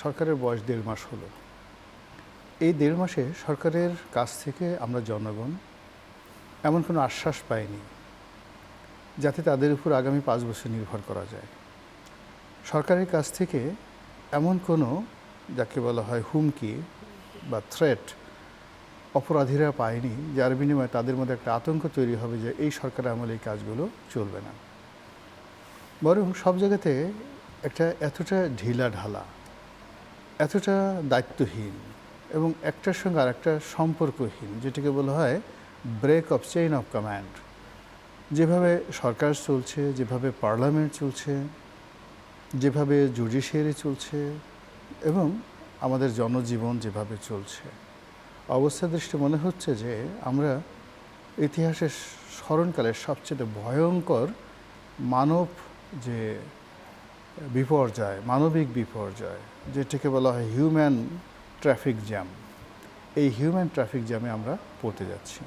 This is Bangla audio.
সরকারের বয়স ১.৫ মাস হলো। এই ১.৫ মাসে সরকারের কাছ থেকে আমরা জনগণ এমন কোনো আশ্বাস পাইনি যাতে তাদের উপর আগামী ৫ বছর নির্ভর করা যায়। সরকারের কাছ থেকে এমন কোনো যাকে বলা হয় হুমকি বা থ্রেট অপরাধীরা পায়নি যার বিনিময়ে তাদের মধ্যে একটা আতঙ্ক তৈরি হবে যে এই সরকারের আমলে এই কাজগুলো চলবে না। বরং সব জায়গাতে একটা এতটা ঢিলাঢালা, এতটা দায়িত্বহীন এবং একটার সঙ্গে আরেকটা সম্পর্কহীন, যেটাকে বলা হয় break of chain of command, যেভাবে সরকার চলছে, যেভাবে পার্লামেন্ট চলছে, যেভাবে জুডিশিয়ারি চলছে এবং আমাদের জনজীবন যেভাবে চলছে, অবস্থা দৃষ্টি মনে হচ্ছে যে আমরা ইতিহাসের স্মরণকালের সবচেয়ে ভয়ঙ্কর মানব যে বিপর্যয়, মানবিক বিপর্যয়, যেটাকে বলা হয় হিউম্যান ট্রাফিক জ্যাম, এই হিউম্যান ট্রাফিক জ্যামে আমরা পড়তে যাচ্ছি।